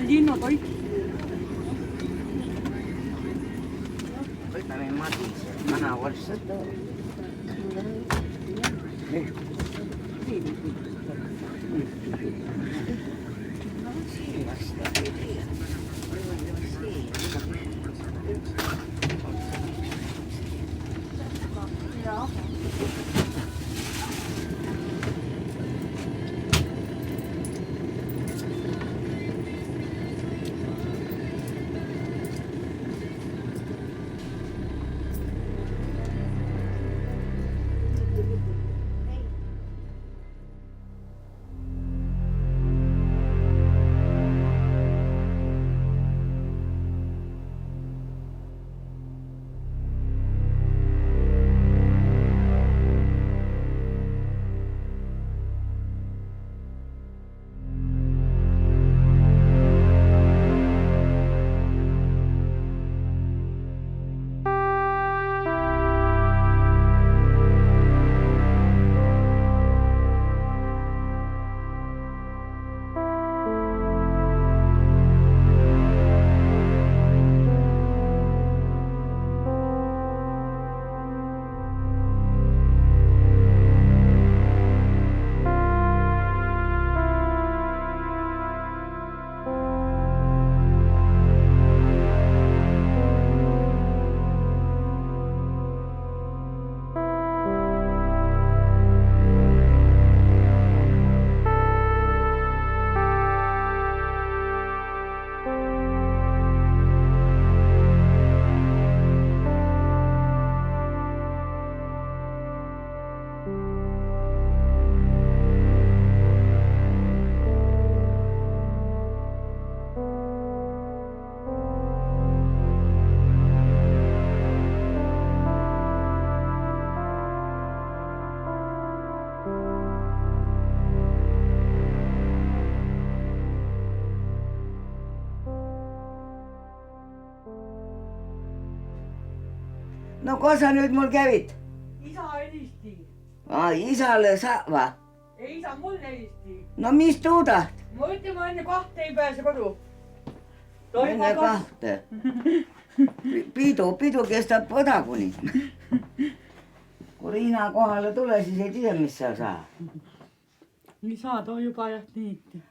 Tavaline linnutoit. Võtame Madise, vanavorst. No kus sa nüüd mul kävid? Isa helisti. Isale sa va? Ei, isa mul helisti. No mis tuudaht? Ma ütlen, ma enne 2 ei pääse kodu. Enne 2. Pidu kestab põdakuni. Kui Riina kohale tule, siis ei tea, mis sa saa. Isa too juba jah niiti.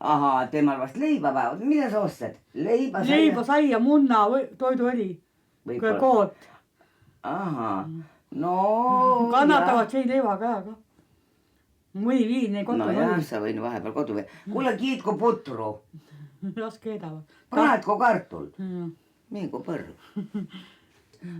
Ahaa, temal vast leiba päevad. Mida sa ostad? Leiba saia, munna, toiduõli. Koot. Ahaa, no... Kannatavad see leiva käega. Mõni viin ei kodu. No jah, sa võin vahepeal kodu või. Kuule, kiitku putru. Raske edavad. Praetku kartul. Mingu põrv.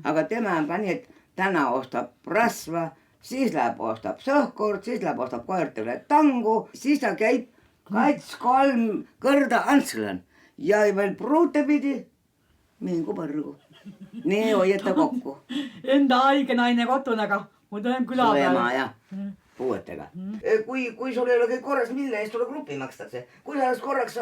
Aga tema on ka nii, et täna ostab rasva, siis läheb ostab sõhkurt, siis läheb ostab koertele tangu, siis ta käib 2-3 kõrda antslan ja veel pruute pidi mingu põrgu. Nii hoieta kokku. Enda haige naine kotunaga. Mul tuleb küla peale. Su ema jah, puuetega. Kui sul ei ole kõik korras, mille eest sulle grupi makstakse? Kui sa korraks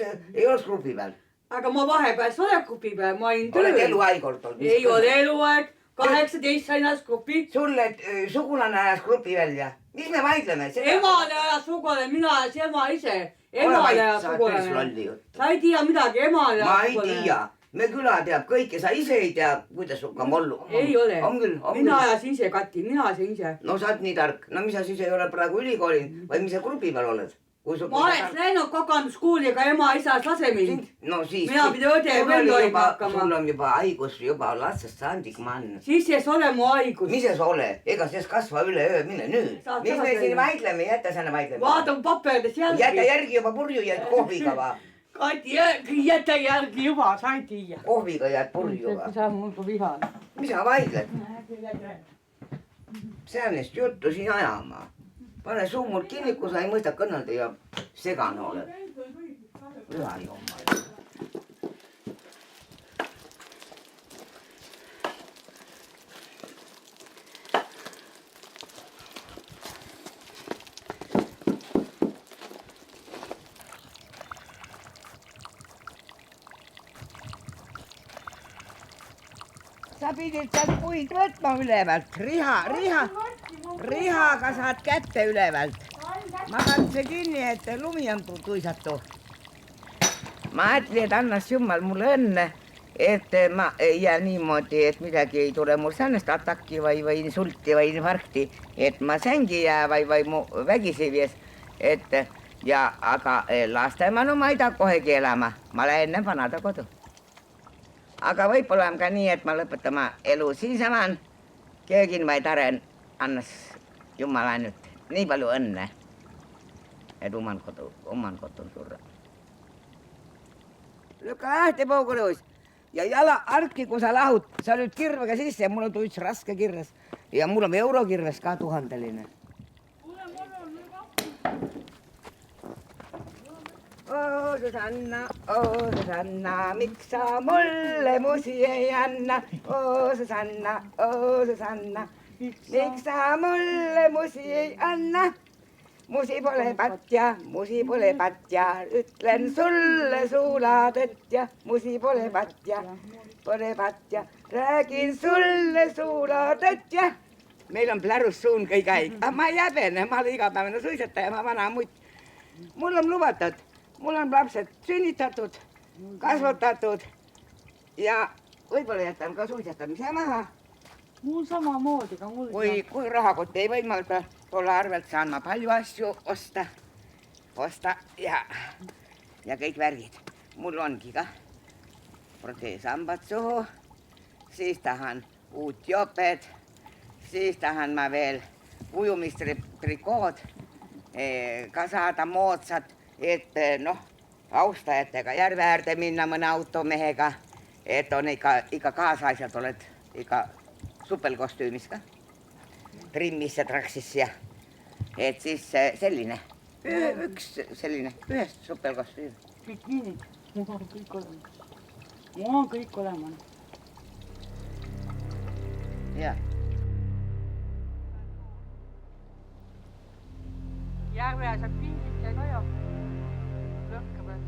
ei oleks grupi peal? Aga ma vahepeal olen grupi peal, ma olin töö. Oled eluaeg olnud? Ei ole eluaeg. 18 sain ajas grupi. Sulle sugulane ajas grupi välja. Mis me vaidleme? Emale ajas sugulane, mina ajas ema ise. Emale ajas sugulane. Sa ei tea midagi, emale ajas sugulane. Ma ei tea. Me küla teab kõike, sa ise ei tea, kuidas suka mollu. Ei ole. On küll. Mina ajasin ise, Kati, mina ajasin ise. No sa oled nii tark. No mis sa siis ei ole praegu ülikoolin, või mis sa grupi peal oled? Ma oleks läinud kokanduskuuli, aga ema isas lase mind. No siis... Mina pidi õde veel toima hakkama. Sul on juba haigus juba latsest sandik mann. Siis ei ole mu haigus. Mis ei ole? Ega siis kasva üle öö, mine nüüd. Mis me siin vaidleme, jätta selle vaidleme. Vaatan paperdes järgi. Jätta järgi juba purju ja kohviga va. Kati, jätta järgi juba, sa ei tea. Kohviga jääd purju va. Sa mul kui vihan. Mis sa vaidled? Säänest juttu siin ajama. Pane suu mul kinni, kui sa ei mõista kõnelda ja segane oled. Üha jummal. Sa pidid sealt puid võtma ülevalt. Rihaga saad kätte ülevalt. Ma kandse kinni, et lumi on tuisatu. ma mõtlen, et annas Jumal mulle õnne, et ma ei jää niimoodi, et midagi ei tule mul sännest ataki või insulti või infarkti, et ma sängi jää või mu vägisi vies, et ja aga Lastemaa ma ei taha kohegi elama, ma lähen enne vanada kodu. Aga võib-olla on ka nii, et ma lõpetama elu siinsamaan, köögin või taren annas Jumal ainult nii palju õnne, et oman kodun surra. Lükka lähti Puukulus ja jala arki, kui sa lahud, sa nüüd kirvega sisse ja mul on üks raske kirves ja mul on eurokirves ka 1000. Oo Susanna, miks sa mulle musi ei anna? Oo Susanna, miks sa mulle musi ei anna? Musi pole patja, ütlen sulle suulatõtt ja musi pole patja, räägin sulle suulatõtt ja. Meil on plärus suun kõik aeg, aga ma ei häbene, ma olen igapäevane suisataja, ma vana mutt. Mul on lubatud, mul on lapsed sünnitatud, kasvatatud ja võib-olla jätan ka suisatamise maha. Mul samamoodi, ka mul. Kui rahakott ei võimalda, tolle arvelt saan ma palju asju osta ja kõik värgid. Mul ongi ka proteesambad suhu, siis tahan uut joped, siis tahan ma veel ujumistrikood ka saada moodsat, et austajatega järve äärde minna mõne automehega, et on ikka kaasasjad oled ikka supelkostüümis ka, trimmis ja traksis ja et siis selline, üks selline, ühest supelkostüüm. Bikiinid, mul on kõik olemas. Mul on kõik olemas. Jah. Järve saab pingit ja kaja. Lõhka peal.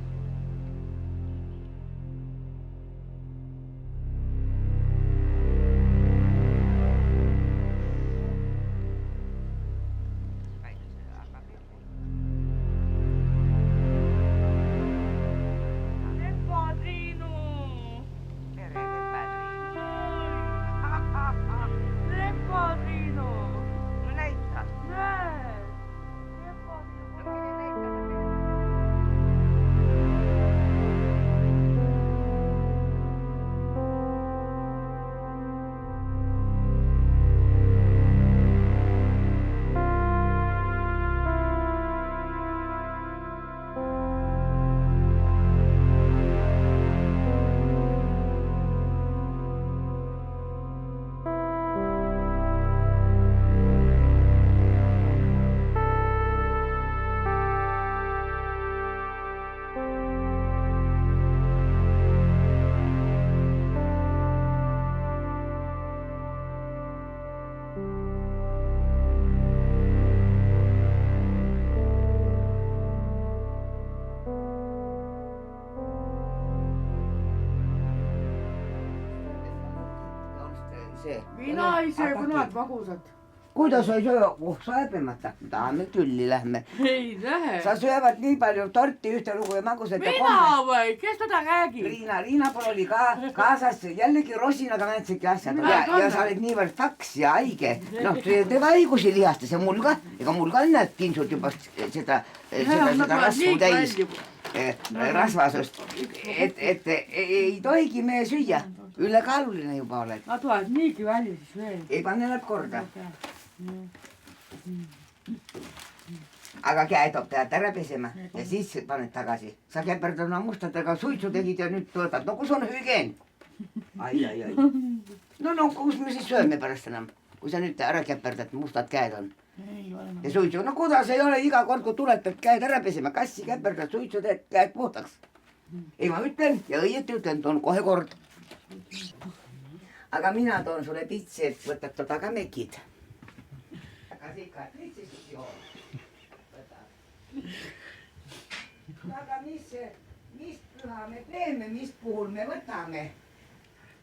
Mina ei söö kunagi magusat. Kuidas sa ei söö? Sa häbemata. Tahame tülli lähme. Ei lähe. Sa söövad nii palju torti ühte lugu ja magusat ja Mina või? Kes teda räägib? Riina pole oli ka kaasas jällegi rosinaga mäntsiki asjad. Ja sa oled niivõrd faks ja haige. Teeva haigusi lihastas ja mul ka. Ega mul ka näed kinsud juba seda rasvu täis. Rasvasust. Et ei tohigi me süüa. Ülekaaluline juba oled. Nad tulevad niigi välja siis veel. Ei pane nad korda. Aga käed pead ära pesema ja siis paned tagasi. Sa käperdana mustadega suitsu tegid ja nüüd võtad. No kus on hügeen? Ai. No kus me siis sööme pärast enam? Kui sa nüüd ära käperdad, mustad käed on. Ja suitsu, no kuidas ei ole iga kord, kui tuletad käed ära pesema. Kassi käperdad, suitsu teed käed puhtaks. Ei ma ütlen ja õieti ütlen, toon kohe kord. Aga mina toon sulle pitsi, et võtad toda ka mekid. Aga see ikka pitsist joo. Aga mis püha me teeme, mis puhul me võtame?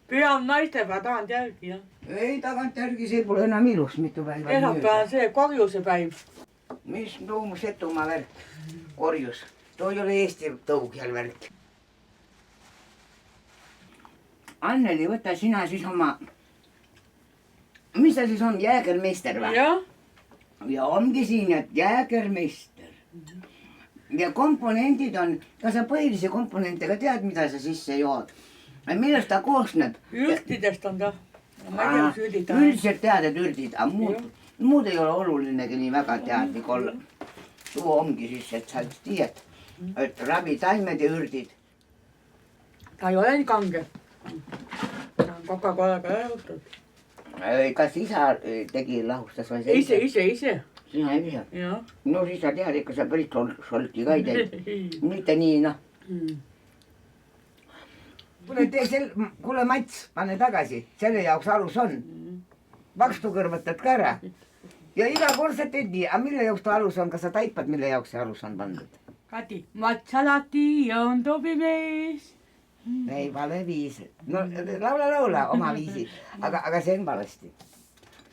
Püha on naistepäev, tagant järgi, jah. Ei, tagant järgi see pole enam ilus, mitu päeva. Esmaspäev on see korjuse päev. Mis Setumaa värk? Korjus. Too ei ole Eesti tõug jälle värk. Anneli, võta sina siis oma, mis ta siis on, jäägermeister või? jah. Ja ongi siin, et jäägermeister. Ja komponendid on, kas sa põhilisi komponente ka tead, mida sa sisse jood? Millest ta koosneb? Ürtidest on ta. Üldiselt tead, et ürdid, aga muud ei ole olulinegi nii väga teadlik olla. Tuo ongi siis, et sa tiiad, et ravitaimed ja ürdid. Ta ei ole nii kange. Ta on Coca-Colaga jõutud. Kas isa tegi lahustas või see? Ise. Sina ise? Jah. No siis sa tead, ikka sa päris solki ka ei teid. Mitte nii, noh. Kuule Mats, pane tagasi. Selle jaoks alus on. Vakstu kõrvatad ka ära. Ja iga kord sa teed nii. Aga mille jaoks ta alus on? Kas sa taipad, mille jaoks see alus on pandud? Kati, Mats alati on tobimees. Ei, vale viis. No laula oma viisi. Aga see on valesti.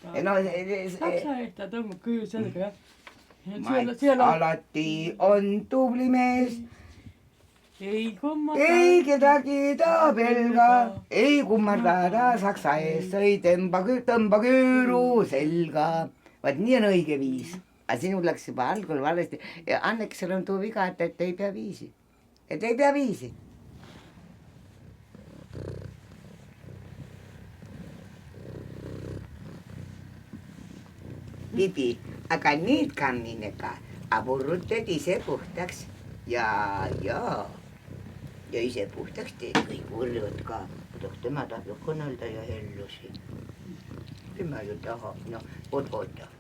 Saksa eest ta tõmbab küll sellega, jah. Mats alati on tubli mees. Ei kedagi ta pelga. Ei kummarda ta saksa eest. Ei tõmba küüru selga. Vaat nii on õige viis. Aga sinul läks juba algul valesti. Anneksel on tuu viga, et ei pea viisi. Et ei pea viisi. Bibi, aga nüüd kamminega avurrutad ise puhtaks ja ise puhtaks teed kõik võrjud ka. Tema tahab ju kõnelda ja hellusi. Tema ju tahab, oota.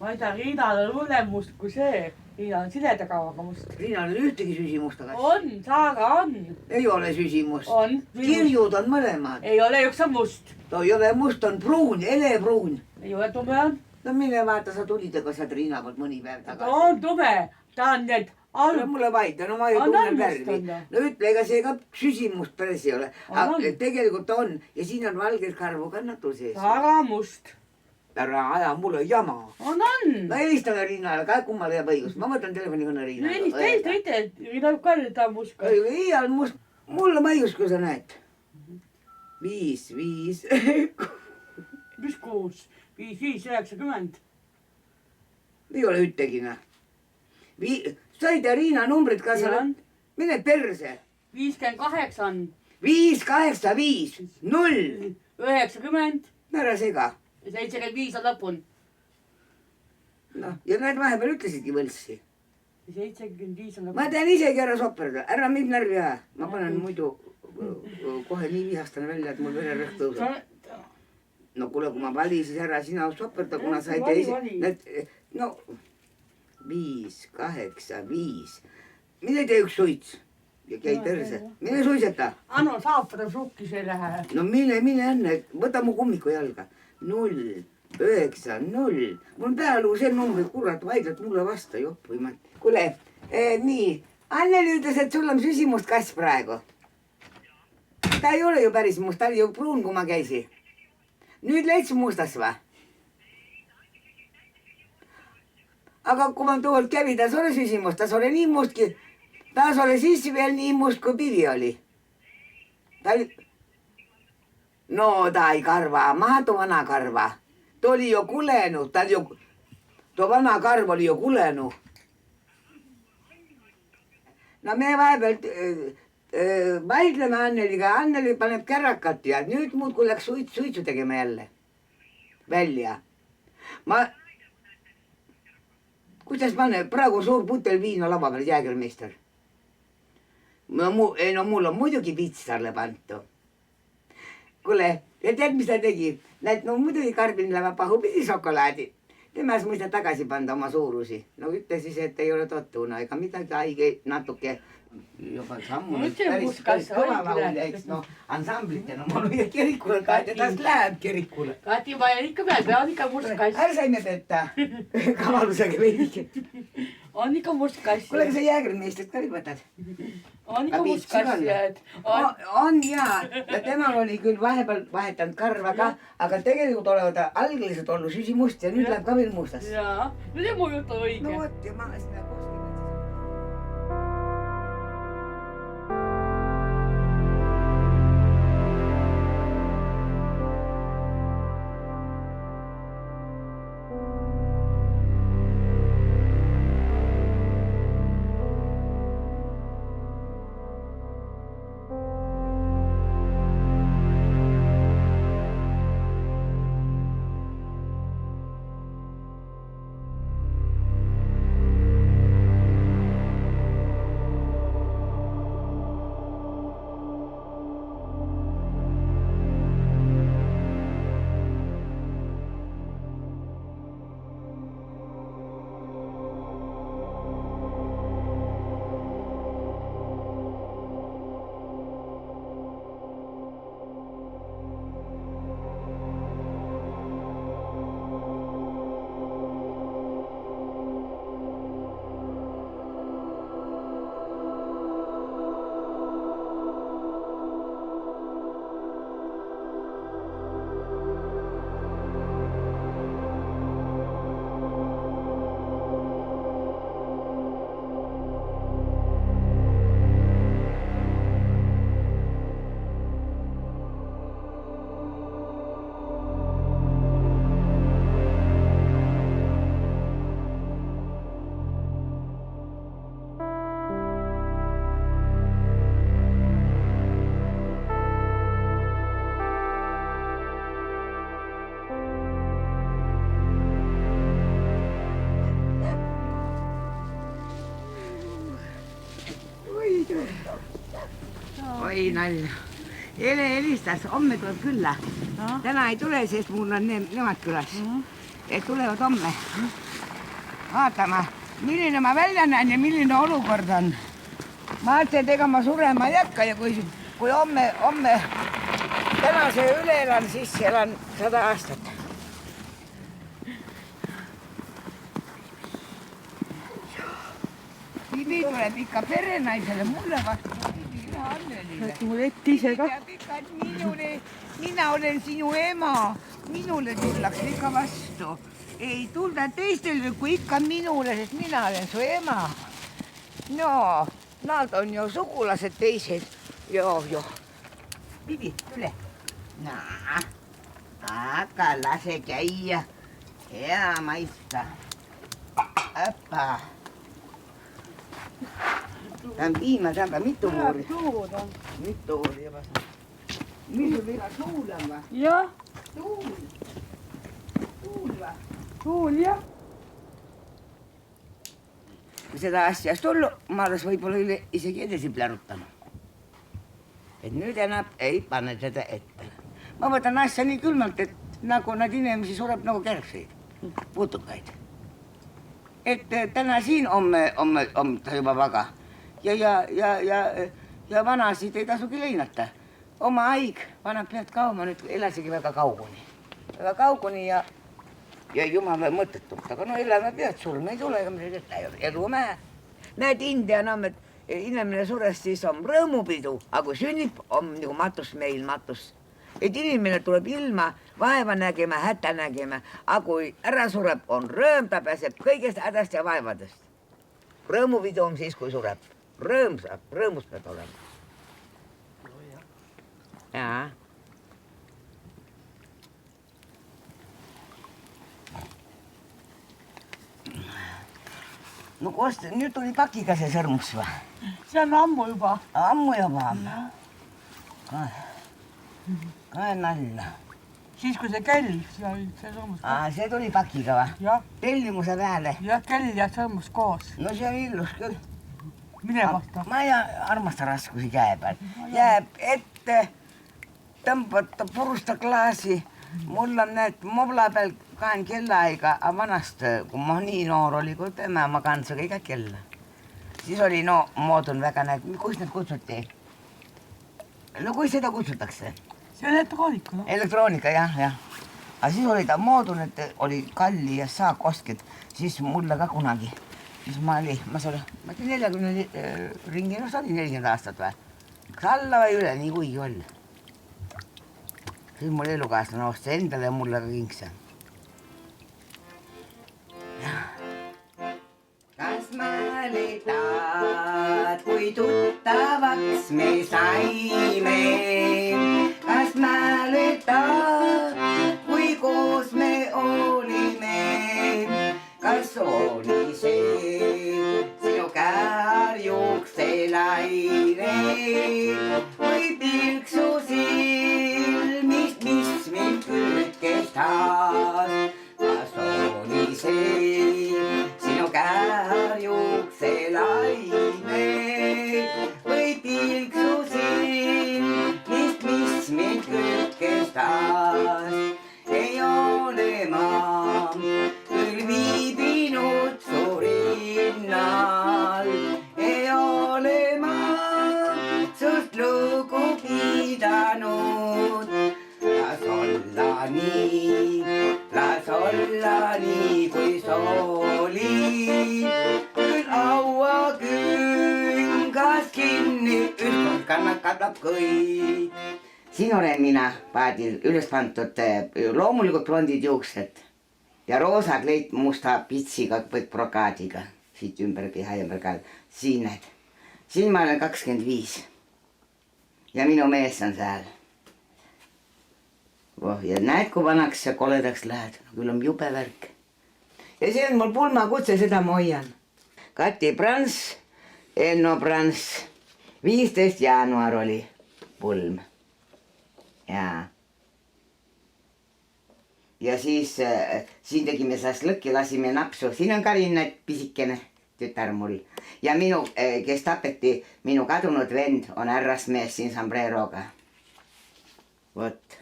Ma ei tea, Riinal on hullem must kui see. Riina on sileda kavaga must. Riinal on ühtegi süsimust, aga... On, Saaga on. Ei ole süsimust. On. Kirjud on mõlemad. Ei ole, üks on must. No ei ole must, on pruun, elepruun. Ei ole tume on. No mine vaata, sa tulid, aga sa oled Riina poolt mõni päev tagasi. Ta on tume. Ta on need... Mulle vaid, no ma ju tunnen värvi. No ütle, ega see ka süsimust päris ei ole. Tegelikult on. Ja siin on valged karvu kannatu sees. Saaga must. Ära aja mulle jama. On. No helistame Riinale, ka kummal jääb õigus. Ma võtan telefonikõne Riinale. Helista. Riina ka nüüd ta must. Ei on must. Mulle ma õigus, kui sa näed. 5. Mis 6? 5, 90. Ei ole ütegina. Sa ei tea Riina numbrit ka sa oled? Mine perse. 58 on. 5, 8, 5, 0. 90. Ära sega. 75 on lõpun. Noh, ja näed vahepeal ütlesidki võlssi. 75 on lõpun. Ma tean isegi ära soperda. Ära mind närvi aja. Ma panen muidu kohe nii vihastane välja, et mul vererõhk tõuseb. No kuule, kui ma vali, siis ära sina soperda, kuna sa ei tee ise. No 5, 8, 5. Mine tee üks suits. Ja käi perse. Mine suiseta. Anu saapade sukkis ei lähe. No mine enne. Võta mu kummiku jalga. 0, 9, 0. Mul on pealuu see numbri, kurat, vaidled mulle vasta, jopp või mat. Kuule, nii. Anneli ütles, et sul on süsimust kass praegu. Ta ei ole ju päris must, ta oli ju pruun, kui ma käisi. Nüüd leidsi mustas va? Aga kui ma tuult kävi, tas ole süsimust, tas ole nii mustki. Tas ole siis veel nii must, kui pivi oli. No ta ei karva, mahtu vana karva. Ta oli ju kulenu, too vana karv oli ju kulenu. No me vahepeal vaidleme Anneliga, Anneli paneb kärakat ja nüüd muudkui läks suitsu tegema jälle. Välja. Kuidas pane, praegu suur putel viina lava peal jäägermeister. No mul on muidugi pitsarle pantu. Kuule, tead, mis ta tegi? Näed, no muidugi Karbin läheb pahupidi šokolaadi. Temas mõista tagasi panda oma suurusi. No ütle siis, et ei ole tottuna ega midagi haige natuke. Juba sammu päris kõva laulja, eks no ansamblitena ma olen kirikule ka, et tast läheb kirikule. Kati, ma ikka pean ikka must kass. Ära saime petta kavalusega veidike. On ikka must kass. Kuule, sa jäägermeistrit ka võtad? On ikka must kass. On jaa. Ja temal oli küll vahepeal vahetanud karva ka, aga tegelikult olevat algeliselt olnud süsimust ja nüüd läheb ka veel mustas. Jaa, nüüd on mu jutt õige. No vot, ja ma seda koskima. oi nalja. Eile helistas, homme tuleb külla. Täna ei tule, sest mul on nemad külas. Et tulevad homme. Vaatama, milline ma välja näen ja milline olukord on. Ma mõtlen, et ega ma surema ei hakka ja kui homme tänase üle elan, siis elan 100 aastat. Bibi tuleb ikka perenaisele mulle vastu. Mul ette ise ka. Mina olen sinu ema. Minule tullakse ikka vastu. Ei tulda teistele kui ikka minule, sest mina olen su ema. No, nad on ju sugulased teised. Joo. Bibi, tule. Aga lase käia. Hea maista. Õppa. Tämän piimä saanpa mitu vuori. Mitu vuori jopa. Missä vielä tuulen vai? Joo. Tuuli. Tuuli vai? Tuuli jah. Kui seda asjast tullu, ma oleks võib-olla isegi edasi plärutanud. Et nüüd enam ei pane seda ette. Ma võtan asja nii külmalt, et nagu nad inimesi sureb nagu kergseid. Putukaid. Et täna siin homme ta juba vaga. Ja vanasid ei tasugi leinata. Oma haig, vanad pead kauma, nüüd elasigi väga kauguni. Väga kauguni ja jumal mõttetult. Aga no elame pead, surm ei tule, ega midagi elu mäe. Näed, India on, et inimene surest siis on rõõmupidu, aga kui sünnib, on nagu matus meil matus. Et inimene tuleb ilma vaeva nägema, hätta nägema, aga kui ära sureb, on rõõm, ta pääseb kõigest hädast ja vaevadest. Rõõmupidu on siis, kui sureb. Rõõmus peab olema. Jaa. No kosta, nüüd tuli pakiga see sõrmus või? See on ammu juba. Ammu juba. Kae nalla. Siis kui see kell, see sõrmus koos. See tuli pakiga või? Jah. Tellimuse peale? Jah, kell ja sõrmus koos. No see on illus küll. Mine kohta. Ma ei armasta raskusi käe peal. Jääb ette, tõmbata purusta klaasi. Mul on need mobla peal kaen kellaiga, aga vanast, kui ma nii noor oli, kui tema, ma kansa kõige kella. Siis oli moodun väga näed, kus need kutsuti? No kui seda kutsutakse? See on elektroonika. Elektroonika, jah. Aga siis oli ta moodun, et oli kalli ja saakosket, siis mulle ka kunagi. Siis ma olin 40 ringi, no see oli 40 aastat või? Kas alla või üle, nii kuigi oli. Siis mul elukaaslane ostas endale ja mulle ka kingse. Kas mäletad, kui tuttavaks me saime? Kas mäletad, kui koos me olime? Kas oli see sinu käärjukselaine või pilksu silmist, mis mind kütkestas? Kas oli see sinu käärjukselaine või pilksu silmist, mis mind kütkestas? Ei ole ma küll viibinud su rinnal, ei ole ma sust lugu pidanud. Las olla nii, kui sooli, küll aua küngas kinni, ükskord kannatab kõik. Siin olen mina paadil üles pandud loomulikult blondid juuksed ja roosa kleit musta pitsiga brokaadiga. Siit ümber piha ja ümber ka. Siin näed. Siin ma olen 25. Ja minu mees on seal. Ja näed, kui vanaks ja koledaks lähed. Küll on jube värk. Ja see on mul pulmakutse, seda ma hoian. Kati Prants, Enno Prants. 15. jaanuar oli pulm. Jaa. Ja siis siin tegime sellest lõkki, lasime napsu. Siin on Karin pisikene. tütar mul. Ja minu, kes tapeti, minu kadunud vend on härrasmees siin sombreroga. Vot.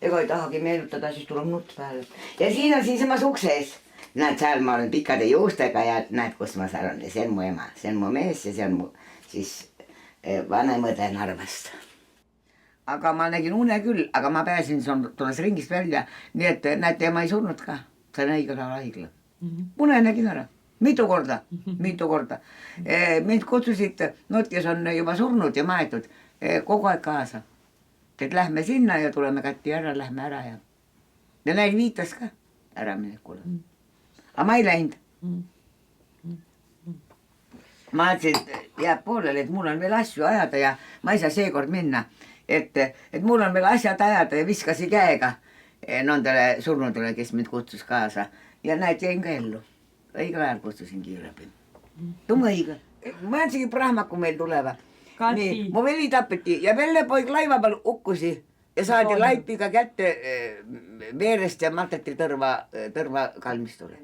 Ega ei tahagi meenutada, siis tuleb nutt peale. Ja siin on siinsamas ukses. Näed, seal ma olen pikkade juustega ja näed, kus ma seal on. Ja see on mu ema, see on mu mees ja see on mu siis vanem õde Narvast. Aga ma nägin une küll, aga ma pääsin tulles ringist välja. Nii et näete, ma ei surnud ka. Sain õigel ajal haigla. Une nägin ära. Mitu korda. Mind kutsusid, nood, kes on juba surnud ja maetud, kogu aeg kaasa. Et lähme sinna ja tuleme kätti ära, lähme ära ja näin viitas ka ära minekule. Aga ma ei läinud. Ma ütlesin, et jääb poolele, et mul on veel asju ajada ja ma ei saa seekord minna. Et mul on veel asjad ajada ja viskasi käega nendele surnudele, kes mind kutsus kaasa. Ja näed, jäin ka ellu. Õigel ajal kutsusin kiirabi. Tumm õige. Ma jänsigi prahmaku meil tuleva. Nii, mu veli tapeti ja vellepoig laiva peal ukkusi ja saadi laipiga kätte veerest ja mateti tõrva kalmistule.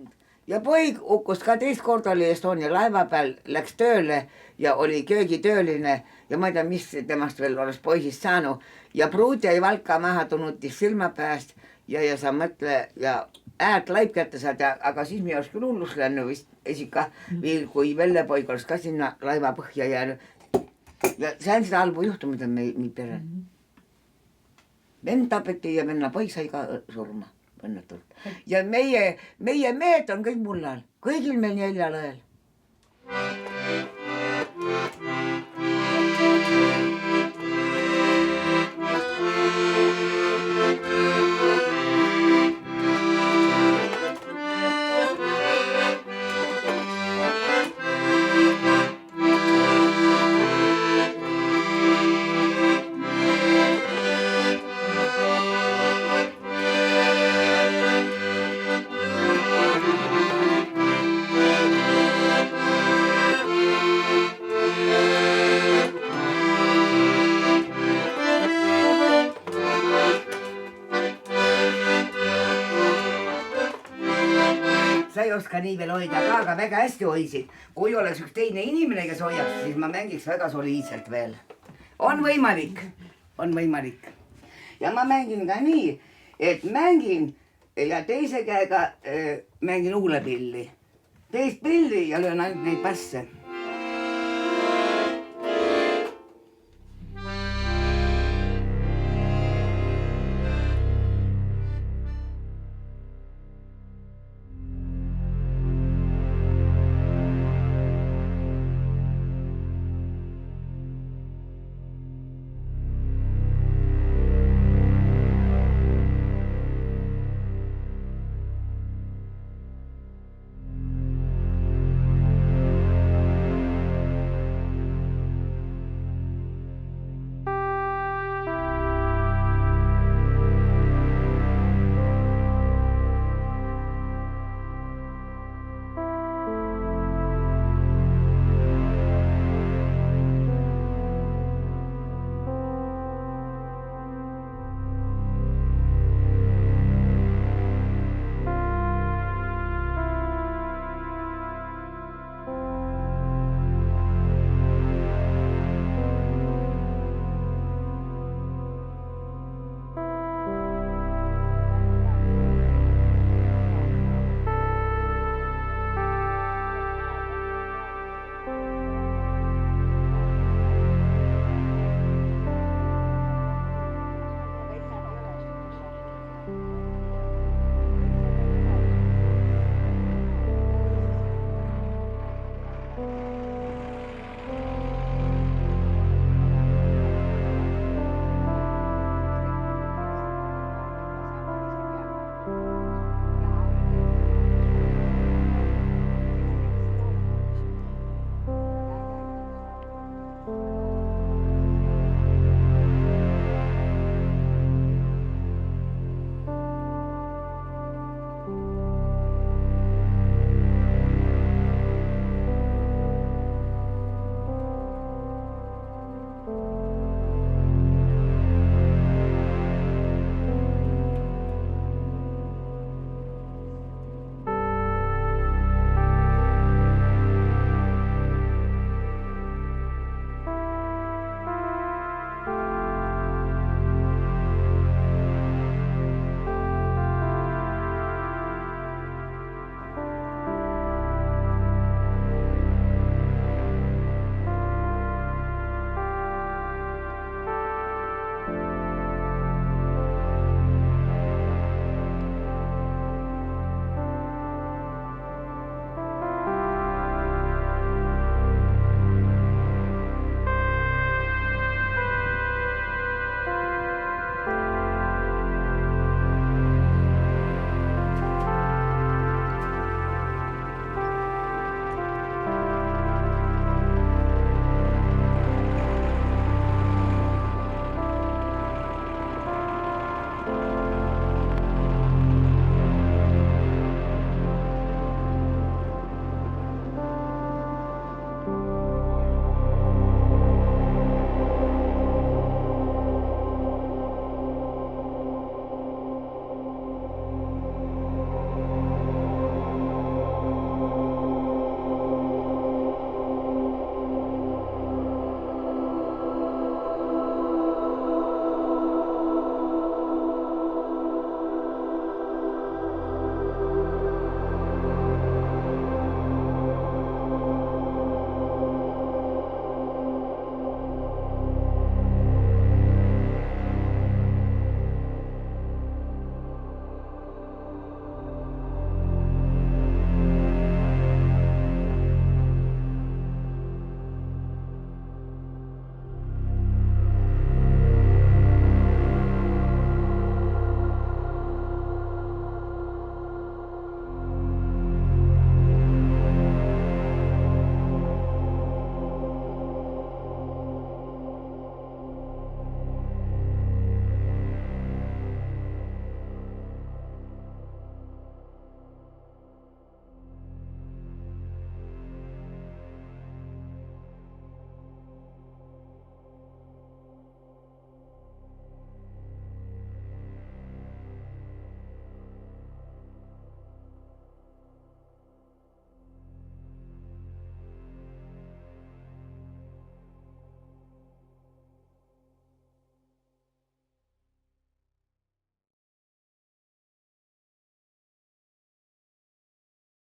Ja poig ukkus ka teist korda oli Estonia laiva peal, läks tööle ja oli köögitööline ja ma ei tea, mis temast veel oleks poisist saanud. Ja pruut jäi valka maha, tunutis silma pääst ja sa mõtle ja äärt laip kätte saad, aga siis me oleks küll hullus lännu vist esika veel, kui vellepoig oleks ka sinna laiva põhja jäänud. Ja sain seda halbu juhtumid on meil perel. Vend tapeti ja venna poig sai ka surma. Õnnetult. Ja meie mehed on kõik mullal. Kõigil meil 4 õel. Sa ei oska nii veel hoida ka, aga väga hästi hoisid. Kui oleks üks teine inimene, kes hoiaks, siis ma mängiks väga soliidselt veel. On võimalik. Ja ma mängin ka nii, et mängin ja teise käega mängin huulepilli. Teist pilli ja löön ainult neid basse.